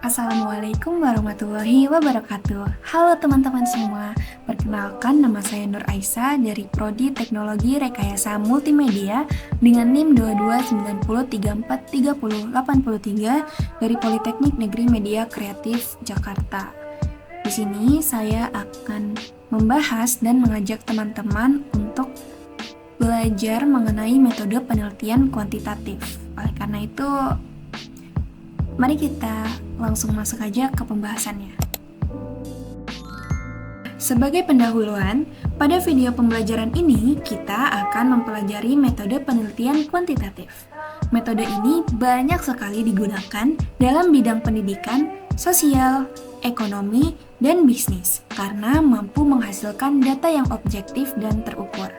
Assalamualaikum warahmatullahi wabarakatuh. Halo teman-teman semua, perkenalkan nama saya Nur Aisyah dari Prodi Teknologi Rekayasa Multimedia dengan NIM 2290343083 dari Politeknik Negeri Media Kreatif Jakarta. Di sini saya akan membahas dan mengajak teman-teman untuk belajar mengenai metode penelitian kuantitatif. Oleh karena itu, mari kita langsung masuk aja ke pembahasannya. Sebagai pendahuluan, pada video pembelajaran ini kita akan mempelajari metode penelitian kuantitatif. Metode ini banyak sekali digunakan dalam bidang pendidikan, sosial, ekonomi, dan bisnis karena mampu menghasilkan data yang objektif dan terukur.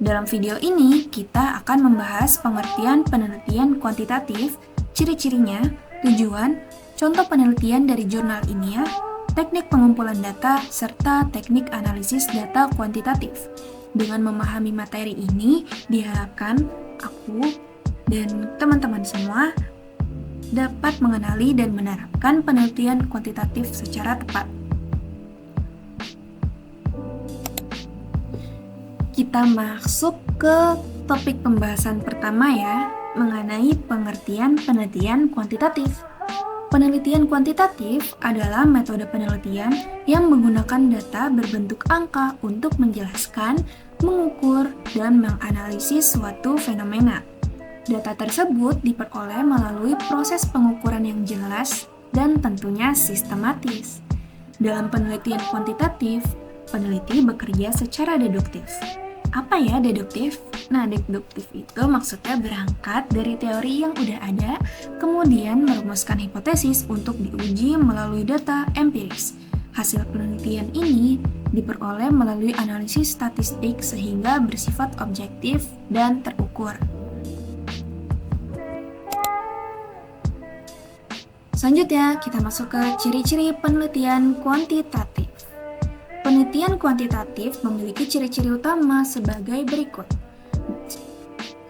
Dalam video ini, kita akan membahas pengertian penelitian kuantitatif, ciri-cirinya, tujuan, contoh penelitian dari jurnal ilmiah, teknik pengumpulan data, serta teknik analisis data kuantitatif. Dengan memahami materi ini, diharapkan aku dan teman-teman semua dapat mengenali dan menerapkan penelitian kuantitatif secara tepat. Kita masuk ke topik pembahasan pertama ya, mengenai pengertian penelitian kuantitatif. Penelitian kuantitatif adalah metode penelitian yang menggunakan data berbentuk angka untuk menjelaskan, mengukur, dan menganalisis suatu fenomena. Data tersebut diperoleh melalui proses pengukuran yang jelas dan tentunya sistematis. Dalam penelitian kuantitatif, peneliti bekerja secara deduktif. Apa ya deduktif? Nah, deduktif itu maksudnya berangkat dari teori yang udah ada, kemudian merumuskan hipotesis untuk diuji melalui data empiris. Hasil penelitian ini diperoleh melalui analisis statistik sehingga bersifat objektif dan terukur. Selanjutnya, kita masuk ke ciri-ciri penelitian kuantitatif. Penelitian kuantitatif memiliki ciri-ciri utama sebagai berikut.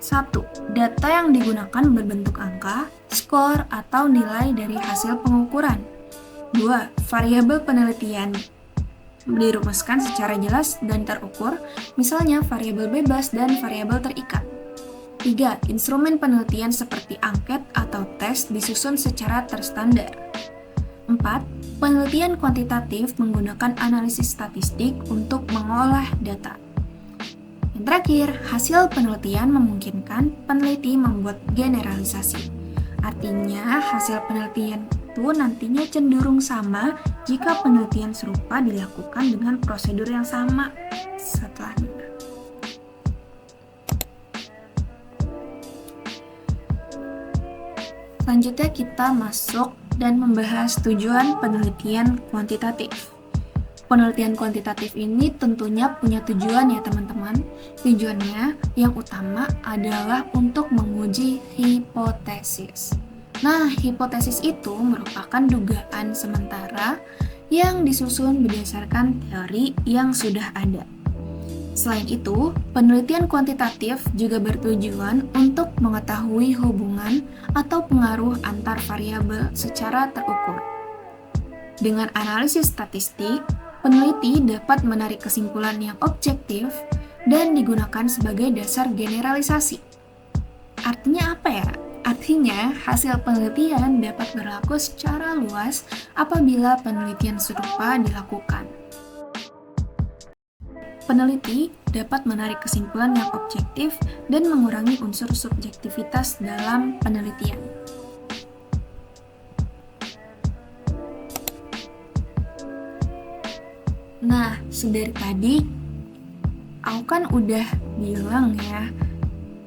1. Data yang digunakan berbentuk angka, skor, atau nilai dari hasil pengukuran. 2. Variabel penelitian dirumuskan secara jelas dan terukur, misalnya variabel bebas dan variabel terikat. 3. Instrumen penelitian seperti angket atau tes disusun secara terstandar. 4. Penelitian kuantitatif menggunakan analisis statistik untuk mengolah data. Yang terakhir, hasil penelitian memungkinkan peneliti membuat generalisasi. Artinya, hasil penelitian itu nantinya cenderung sama jika penelitian serupa dilakukan dengan prosedur yang sama setelahnya. Selanjutnya kita masuk dan membahas tujuan penelitian kuantitatif. Penelitian kuantitatif ini tentunya punya tujuan ya teman-teman. Tujuannya yang utama adalah untuk menguji hipotesis. Nah, hipotesis itu merupakan dugaan sementara yang disusun berdasarkan teori yang sudah ada. Selain itu, penelitian kuantitatif juga bertujuan untuk mengetahui hubungan atau pengaruh antar variabel secara terukur. Dengan analisis statistik, peneliti dapat menarik kesimpulan yang objektif dan digunakan sebagai dasar generalisasi. Artinya apa ya? Artinya, hasil penelitian dapat berlaku secara luas apabila penelitian serupa dilakukan. Peneliti dapat menarik kesimpulan yang objektif dan mengurangi unsur subjektivitas dalam penelitian. Nah, sedari tadi aku kan udah bilang ya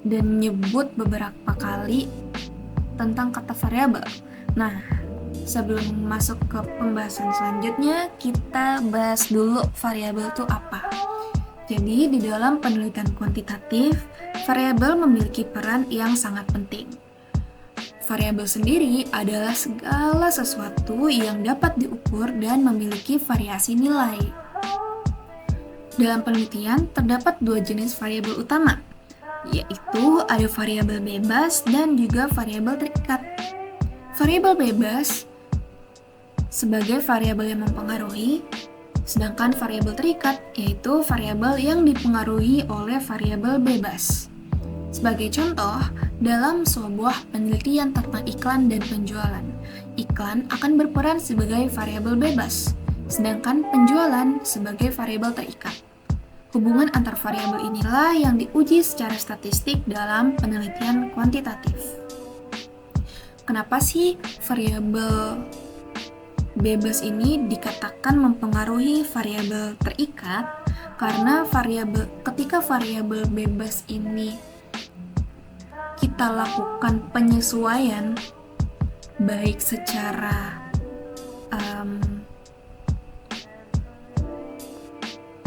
dan nyebut beberapa kali tentang kata variabel. Nah, sebelum masuk ke pembahasan selanjutnya, kita bahas dulu variabel itu apa. Jadi, di dalam penelitian kuantitatif, variabel memiliki peran yang sangat penting. Variabel sendiri adalah segala sesuatu yang dapat diukur dan memiliki variasi nilai. Dalam penelitian, terdapat dua jenis variabel utama, yaitu ada variabel bebas dan juga variabel terikat. Variabel bebas sebagai variabel yang mempengaruhi, sedangkan variabel terikat yaitu variabel yang dipengaruhi oleh variabel bebas. Sebagai contoh, dalam sebuah penelitian tentang iklan dan penjualan, iklan akan berperan sebagai variabel bebas, sedangkan penjualan sebagai variabel terikat. Hubungan antar variabel inilah yang diuji secara statistik dalam penelitian kuantitatif. Kenapa sih variabel bebas ini dikatakan mempengaruhi variabel terikat? Karena ketika variabel bebas ini kita lakukan penyesuaian baik secara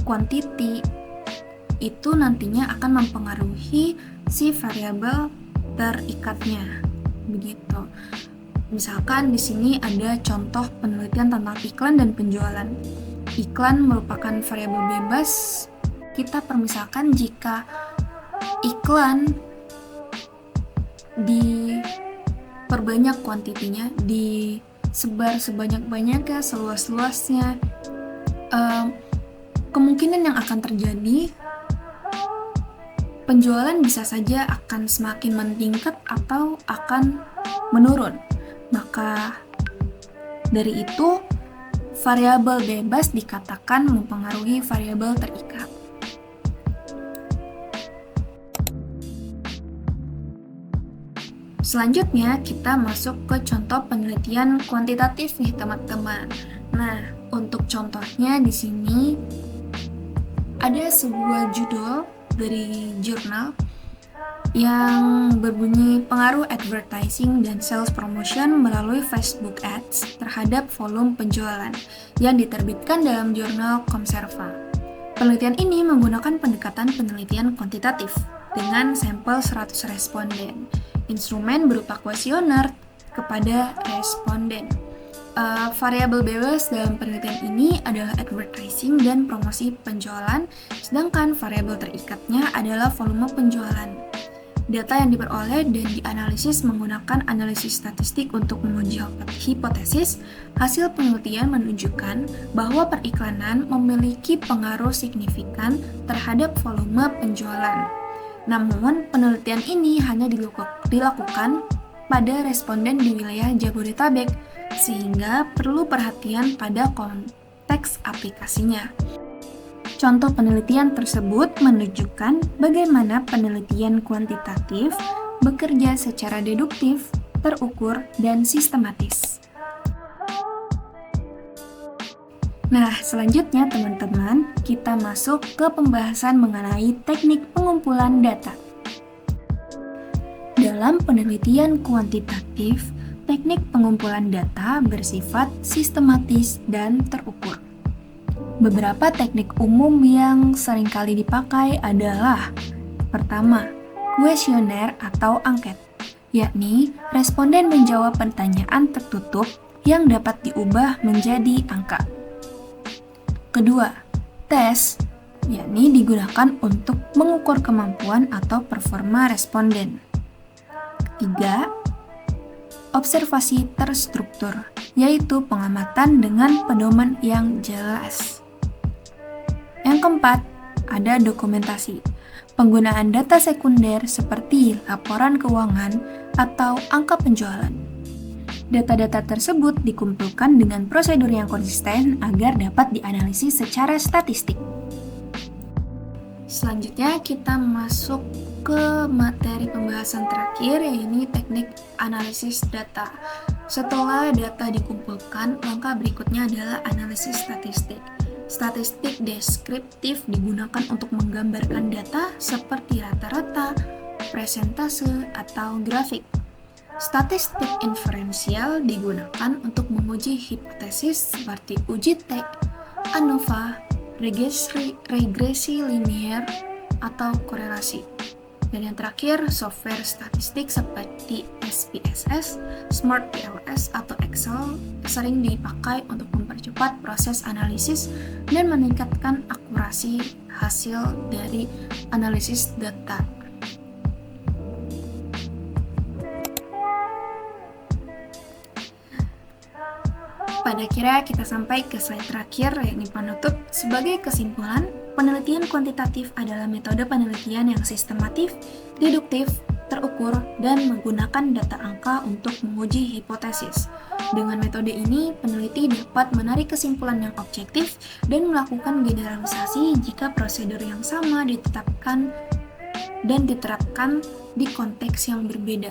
quantity, itu nantinya akan mempengaruhi si variabel terikatnya. Begitu. Misalkan di sini ada contoh penelitian tentang iklan dan penjualan. Iklan merupakan variabel bebas. Kita permisalkan jika iklan diperbanyak kuantitinya, disebar sebanyak-banyaknya, seluas-luasnya, kemungkinan yang akan terjadi penjualan bisa saja akan semakin meningkat atau akan menurun. Maka dari itu, variabel bebas dikatakan mempengaruhi variabel terikat. Selanjutnya, kita masuk ke contoh penelitian kuantitatif nih, teman-teman. Nah, untuk contohnya di sini ada sebuah judul dari jurnal yang berbunyi pengaruh advertising dan sales promotion melalui Facebook Ads terhadap volume penjualan yang diterbitkan dalam jurnal Comserva. Penelitian ini menggunakan pendekatan penelitian kuantitatif dengan sampel 100 responden. Instrumen berupa kuesioner kepada responden. Variabel bebas dalam penelitian ini adalah advertising dan promosi penjualan, sedangkan variabel terikatnya adalah volume penjualan. Data yang diperoleh dan dianalisis menggunakan analisis statistik untuk menguji hipotesis. Hasil penelitian menunjukkan bahwa periklanan memiliki pengaruh signifikan terhadap volume penjualan. Namun, penelitian ini hanya dilakukan pada responden di wilayah Jabodetabek, sehingga perlu perhatian pada konteks aplikasinya. Contoh penelitian tersebut menunjukkan bagaimana penelitian kuantitatif bekerja secara deduktif, terukur, dan sistematis. Nah, selanjutnya teman-teman, kita masuk ke pembahasan mengenai teknik pengumpulan data. Dalam penelitian kuantitatif, teknik pengumpulan data bersifat sistematis dan terukur. Beberapa teknik umum yang seringkali dipakai adalah: pertama, kuesioner atau angket, yakni responden menjawab pertanyaan tertutup yang dapat diubah menjadi angka. Kedua, tes, yakni digunakan untuk mengukur kemampuan atau performa responden. Ketiga, observasi terstruktur, yaitu pengamatan dengan pedoman yang jelas. Yang keempat, ada dokumentasi, penggunaan data sekunder seperti laporan keuangan atau angka penjualan. Data-data tersebut dikumpulkan dengan prosedur yang konsisten agar dapat dianalisis secara statistik. Selanjutnya kita masuk ke materi pembahasan terakhir, yaitu teknik analisis data. Setelah data dikumpulkan, langkah berikutnya adalah analisis statistik. Statistik deskriptif digunakan untuk menggambarkan data seperti rata-rata, presentase, atau grafik. Statistik inferensial digunakan untuk menguji hipotesis seperti uji T, ANOVA, regresi linier, atau korelasi. Dan yang terakhir, software statistik seperti SPSS, Smart PLS, atau Excel sering dipakai untuk mempercepat proses analisis dan meningkatkan akurasi hasil dari analisis data. pada akhirnya kita sampai ke slide terakhir, yakni penutup. Sebagai kesimpulan, penelitian kuantitatif adalah metode penelitian yang sistematif, deduktif, terukur, dan menggunakan data angka untuk menguji hipotesis. Dengan metode ini, peneliti dapat menarik kesimpulan yang objektif dan melakukan generalisasi jika prosedur yang sama ditetapkan dan diterapkan di konteks yang berbeda.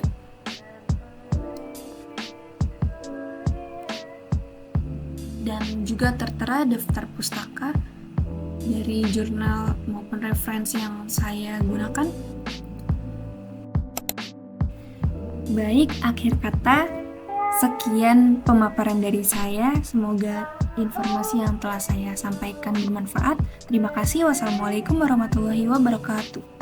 Dan juga tertera daftar pustaka dari jurnal maupun referensi yang saya gunakan. Baik, akhir kata, sekian pemaparan dari saya. Semoga informasi yang telah saya sampaikan bermanfaat. Terima kasih. Wassalamualaikum warahmatullahi wabarakatuh.